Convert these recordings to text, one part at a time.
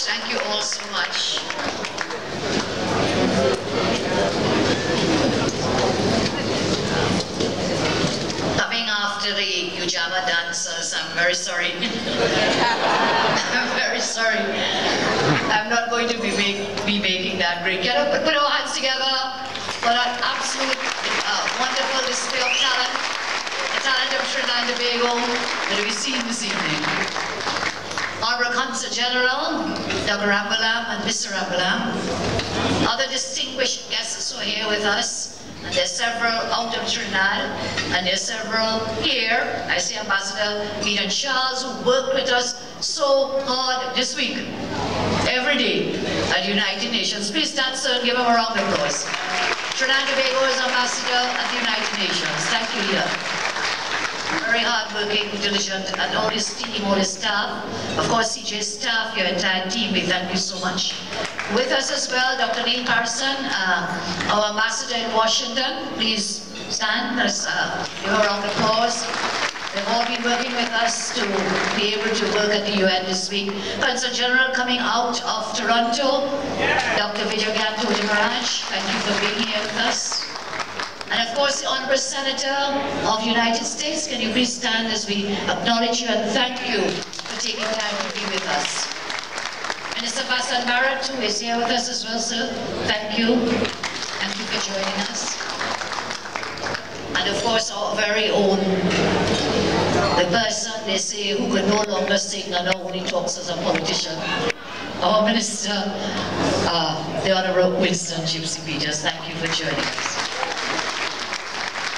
Thank you all so much. Coming after the Ujama dancers, I'm very sorry. I'm very sorry. I'm not going to be making that break. Can I put our hands together for that absolute wonderful display of talent, the talent of Trinidad and Tobago that we see this evening. Honorable Consul General, Dr. Rambalam and Mr. Rambalam, other distinguished guests who are here with us, and there's several out of Trinidad, and there's several here. I see Ambassador Eden Charles, who worked with us so hard this week, every day at United Nations. Please stand, sir, and give him a round of applause. Trinidad and Tobago is Ambassador at the United Nations. Thank you, Leader. Very hard-working, diligent, and all his team, all his staff. Of course, CJ staff, your entire team, we thank you so much. With us as well, Dr. Neil Carson, our ambassador in Washington. Please stand. Let's give a round of applause. They've all been working with us to be able to work at the UN this week. Consul General coming out of Toronto, Dr. Vijayanto Dimaraj, thank you for being here with us. And of course, the Honorable Senator of the United States, can you please stand as we acknowledge you and thank you for taking time to be with us. Minister Basan Barrett, who is here with us as well, sir. Thank you. Thank you for joining us. And of course, our very own, the person they say who can no longer sing and only talks as a politician. Our Minister, the Honorable Winston Gypsy Peters. Thank you for joining us.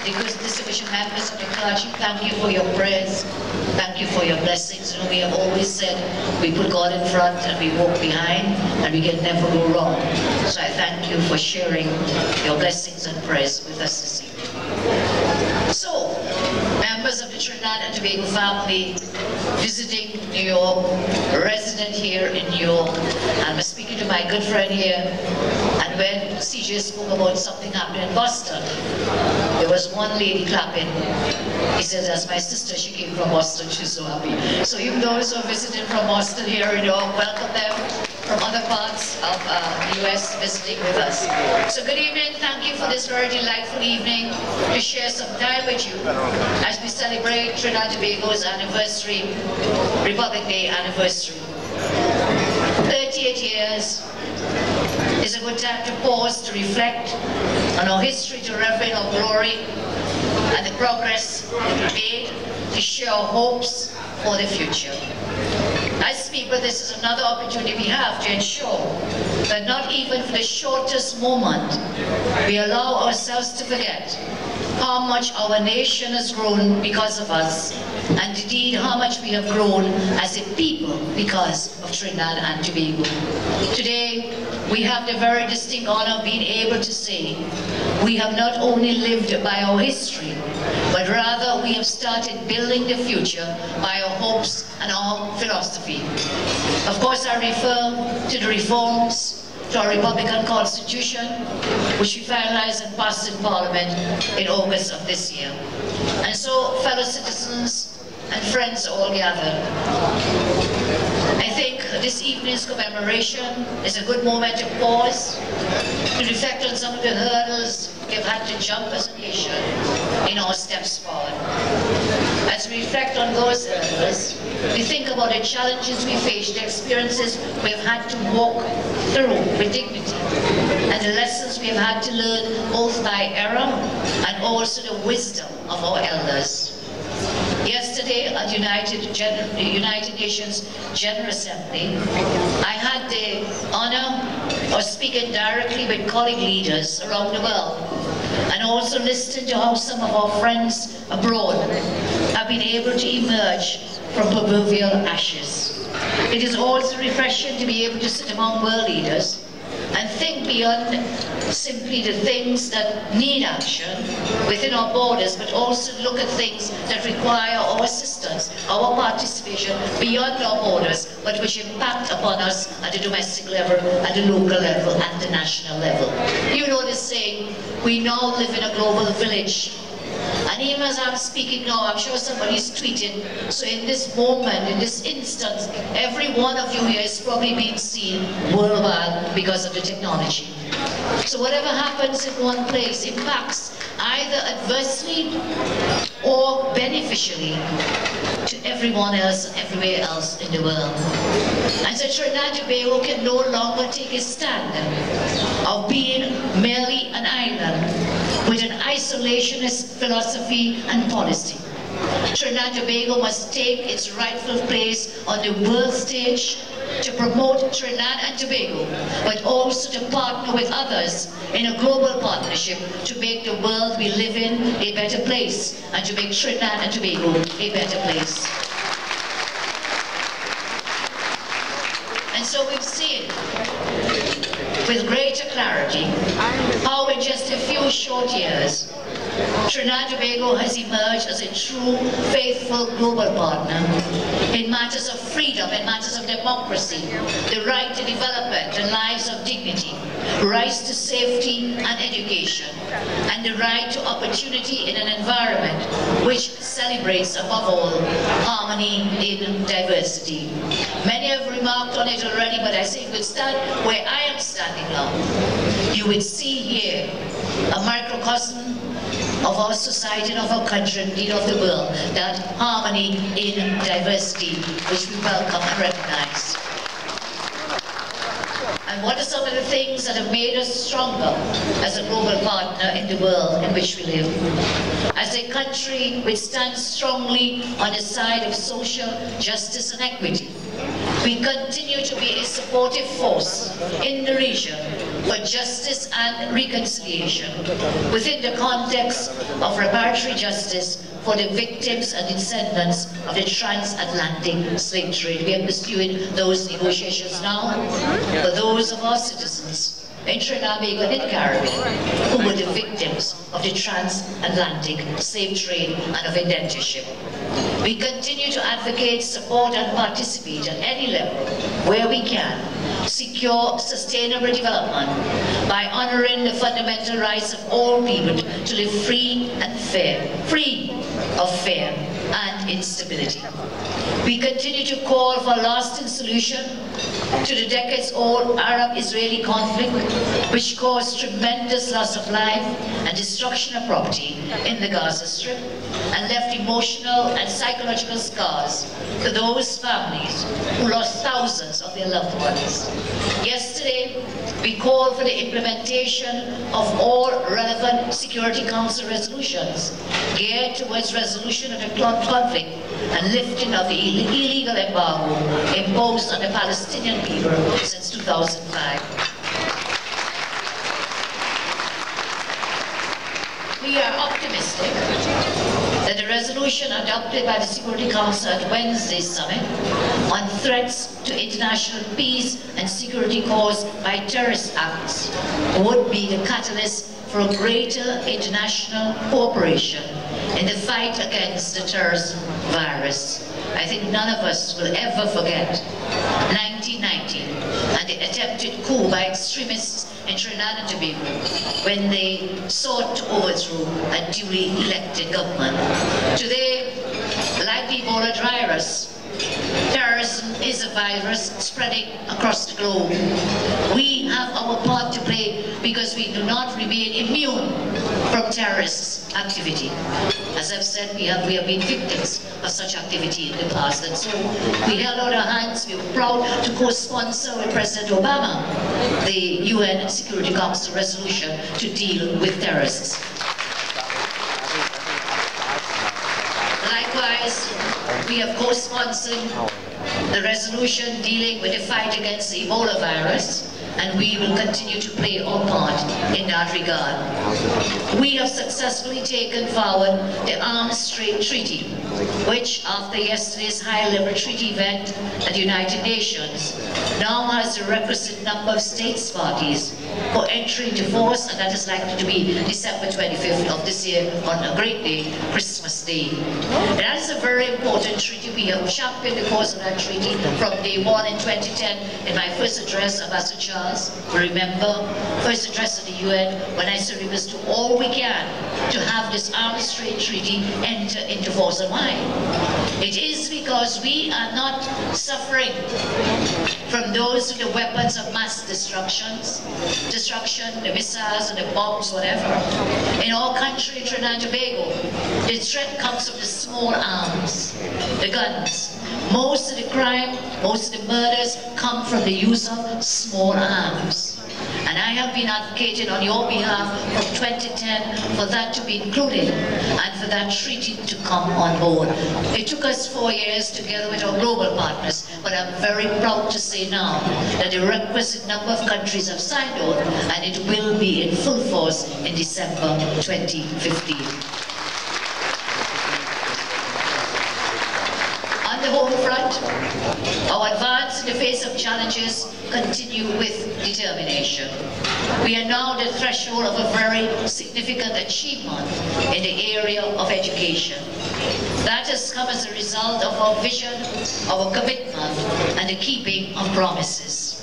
Because distinguished members of the clergy, thank you for your prayers, thank you for your blessings. You know, we have always said we put God in front and we walk behind and we can never go wrong. So I thank you for sharing your blessings and prayers with us this evening. So, members of the Trinidad and Tobago family visiting New York, resident here in New York, and I'm speaking to my good friend here, and when CJ spoke about something happening in Boston, there was one lady clapping. He said, that's my sister, she came from Boston, she's so happy. So even those who are visiting from Boston here in New York, welcome them from other parts of the US visiting with us. So good evening, thank you for this very delightful evening to share some time with you as we celebrate Trinidad and Tobago's anniversary, Republic Day anniversary. 38 years is a good time to pause, to reflect on our history, to reverence our glory and the progress we've made, to share our hopes for the future. As people, this is another opportunity we have to ensure that not even for the shortest moment we allow ourselves to forget how much our nation has grown because of us, and indeed how much we have grown as a people because of Trinidad and Tobago. Today, we have the very distinct honor of being able to say we have not only lived by our history, but rather we have started building the future by our hopes and our philosophy. Of course, I refer to the reforms to our Republican Constitution, which we finalized and passed in Parliament in August of this year. And so, fellow citizens and friends all gathered, I think this evening's commemoration is a good moment to pause, to reflect on some of the hurdles we have had to jump as a nation in our steps forward. As we reflect on those hurdles, we think about the challenges we face, the experiences we have had to walk through with dignity, and the lessons we have had to learn both by error and also the wisdom of our elders. Yesterday at the United Nations General Assembly, I had the honor of speaking directly with colleague leaders around the world, and also listening to how some of our friends abroad have been able to emerge from proverbial ashes. It is also refreshing to be able to sit among world leaders and think beyond simply the things that need action within our borders, but also look at things that require our assistance, our participation beyond our borders, but which impact upon us at the domestic level, at the local level, at the national level. You know the saying, we now live in a global village. And even as I'm speaking now, I'm sure somebody's tweeting, so in this moment, in this instance, every one of you here is probably being seen worldwide because of the technology. So whatever happens in one place impacts either adversely or beneficially to everyone else and everywhere else in the world. And so Trinidad and Tobago can no longer take a stand of being merely an island with an isolationist philosophy and policy. Trinidad and Tobago must take its rightful place on the world stage to promote Trinidad and Tobago, but also to partner with others in a global partnership to make the world we live in a better place and to make Trinidad and Tobago a better place. And so we've seen with greater clarity how in just a few short years Trinidad and Tobago has emerged as a true, faithful global partner in matters of freedom, in matters of democracy, the right to development and lives of dignity, rights to safety and education, and the right to opportunity in an environment which celebrates, above all, harmony in diversity. Many have remarked on it already, but I say if you stand where I am standing now, you would see here a microcosm of our society and of our country, indeed of the world, that harmony in diversity, which we welcome and recognize. And what are some of the things that have made us stronger as a global partner in the world in which we live? As a country which stands strongly on the side of social justice and equity, we continue to be a supportive force in the region for justice and reconciliation within the context of reparatory justice for the victims and descendants of the transatlantic slave trade. We are pursuing those negotiations now for those of our citizens in Trinidad and Tobago and in the Caribbean who were the victims of the transatlantic slave trade and of indentureship. We continue to advocate, support and participate at any level where we can secure sustainable development by honoring the fundamental rights of all people to live free and fair, free of fear and instability. We continue to call for a lasting solution to the decades-old Arab-Israeli conflict, which caused tremendous loss of life and destruction of property in the Gaza Strip and left emotional and psychological scars for those families who lost thousands of their loved ones. Yesterday, we called for the implementation of all relevant Security Council resolutions geared towards resolution of the conflict and lifting of the illegal embargo imposed on the Palestinian people since 2005. We are optimistic that the resolution adopted by the Security Council at Wednesday's summit on threats to international peace and security caused by terrorist acts would be the catalyst for a greater international cooperation in the fight against the terrorist virus. I think none of us will ever forget 1990 and the attempted coup by extremists in Trinidad and Tobago when they sought to overthrow a duly elected government. Today, like the Ebola virus, terrorism is a virus spreading across the globe. We have our part to play because we do not remain immune from terrorist activity. As I've said, we have been victims of such activity in the past, and so we held out our hands. We were proud to co-sponsor with President Obama the UN Security Council resolution to deal with terrorists. Likewise, we have co-sponsored the resolution dealing with the fight against the Ebola virus, and we will continue to play our part in that regard. We have successfully taken forward the Arms Trade Treaty, which, after yesterday's high-level treaty event at the United Nations, now has the requisite number of states parties for entry into force, and that is likely to be December 25th of this year, on a great day, Christmas Day. And that is a very important treaty. We have championed the cause of that treaty from day one in 2010. In my first address, Ambassador Charles, remember, first address at the UN, when I said we must do all we can to have this Arms Trade Treaty enter into force. And why? It is because we are not suffering from those with the weapons of mass destruction, the missiles and the bombs, whatever. In our country, Trinidad and Tobago, the threat comes from the small arms, the guns. Most of the crime, most of the murders come from the use of small arms. And I have been advocating on your behalf from 2010 for that to be included and for that treaty to come on board. It took us 4 years together with our global partners, but I'm very proud to say now that the requisite number of countries have signed on, and it will be in full force in December 2015. On the home front, our advance in the face of challenges continue with determination. We are now at the threshold of a very significant achievement in the area of education. That has come as a result of our vision, our commitment, and the keeping of promises.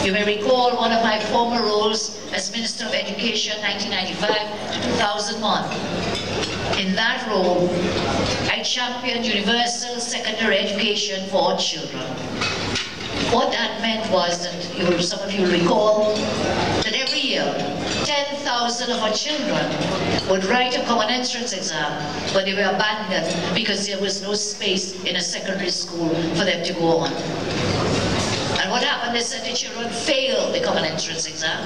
You may recall one of my former roles as Minister of Education, 1995 to 2001. In that role, I championed universal secondary education for all children. What that meant was that, some of you recall, that every year, 10,000 of our children would write a common entrance exam, but they were abandoned because there was no space in a secondary school for them to go on. And what happened is that the children failed the common entrance exam.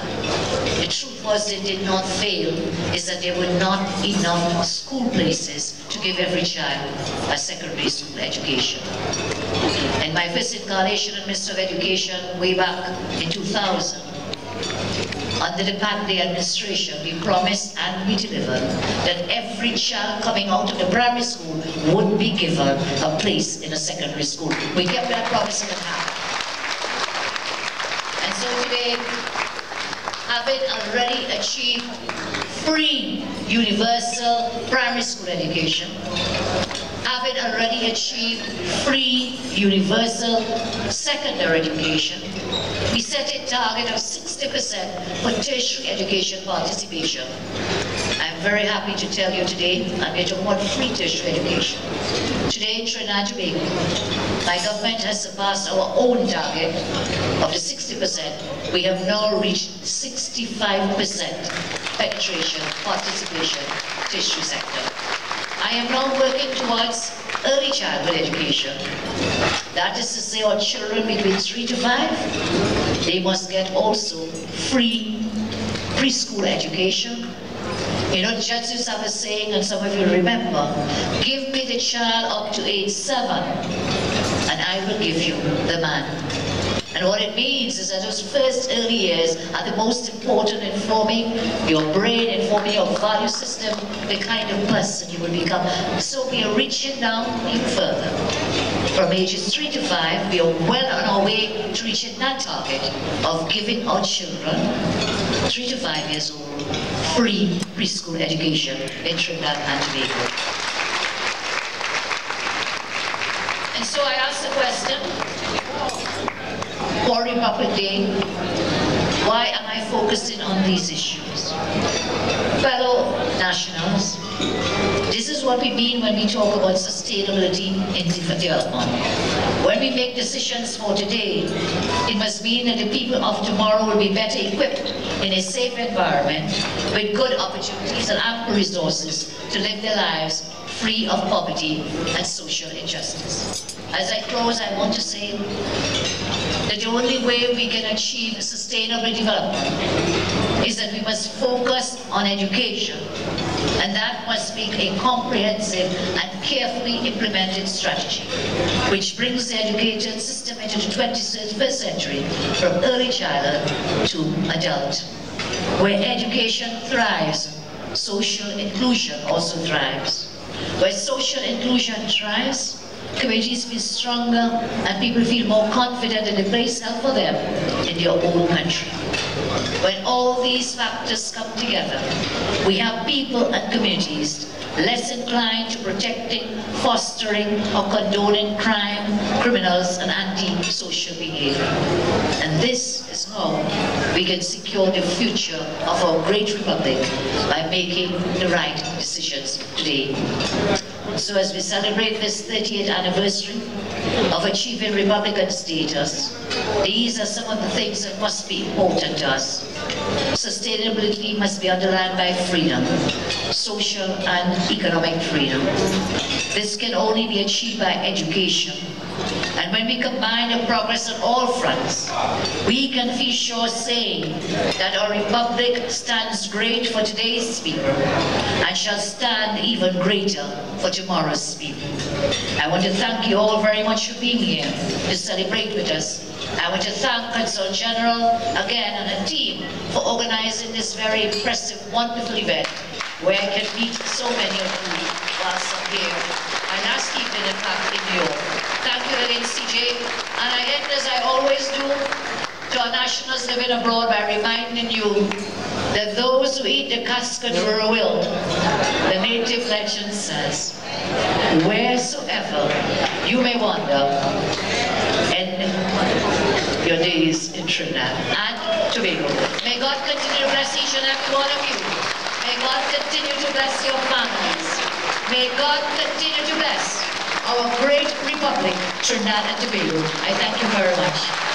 The truth was they did not fail, is that there were not enough school places to give every child a secondary school education. In my first incarnation as Minister of Education way back in 2000, under the Pandey administration, we promised and we delivered that every child coming out of the primary school would be given a place in a secondary school. We kept that promise in the hand. And so today, having already achieved free universal primary school education, having already achieved free universal secondary education, we set a target of 60% for tertiary education participation. I'm very happy to tell you today, I'm here to talk about free tertiary education. Today in Trinidad and Tobago, my government has surpassed our own target of the 60%. We have now reached 65% penetration, participation, tertiary sector. I am now working towards early childhood education. That is to say, our children between 3 to 5, they must get also free preschool education. You know, judges have a saying, and some of you remember, give me the child up to age 7, and I will give you the man. And what it means is that those first early years are the most important in forming your brain, in forming your value system, the kind of person you will become. So we are reaching down even further. From ages 3 to 5, we are well on our way to reaching that target of giving our children, 3 to 5 years old, free preschool education in Trinidad and Tobago. And so I ask the question, for Republic Day, why am I focusing on these issues? Fellow nationals, this is what we mean when we talk about sustainability in development. When we make decisions for today, it must mean that the people of tomorrow will be better equipped in a safe environment with good opportunities and ample resources to live their lives free of poverty and social injustice. As I close, I want to say that the only way we can achieve sustainable development is that we must focus on education, and that must be a comprehensive and carefully implemented strategy, which brings the education system into the 21st century from early childhood to adult. Where education thrives, social inclusion also thrives. Where social inclusion thrives, communities feel stronger and people feel more confident in the place held for them in their own country. When all these factors come together, we have people and communities less inclined to protecting, fostering, or condoning crime, criminals, and anti-social behavior. And this is how we can secure the future of our great republic by making the right decisions today. So as we celebrate this 30th anniversary of achieving Republican status, these are some of the things that must be important to us. Sustainability must be underlined by freedom, social and economic freedom. This can only be achieved by education. And when we combine the progress on all fronts, we can feel sure saying that our republic stands great for today's people and shall stand even greater for tomorrow's people. I want to thank you all very much for being here to celebrate with us. I want to thank Consul General again and a team for organizing this very impressive, wonderful event where I can meet so many of you whilst I'm here. My last evening, in fact, in New York. Thank you again, CJ. And I end, as I always do, to our nationals living abroad by reminding you that those who eat the casket will, the native legend says, wheresoever you may wander, end your days in Trinidad and Tobago. May God continue to bless each and every one of you. May God continue to bless your families. May God continue to bless our great republic, Trinidad and Tobago. I thank you very much.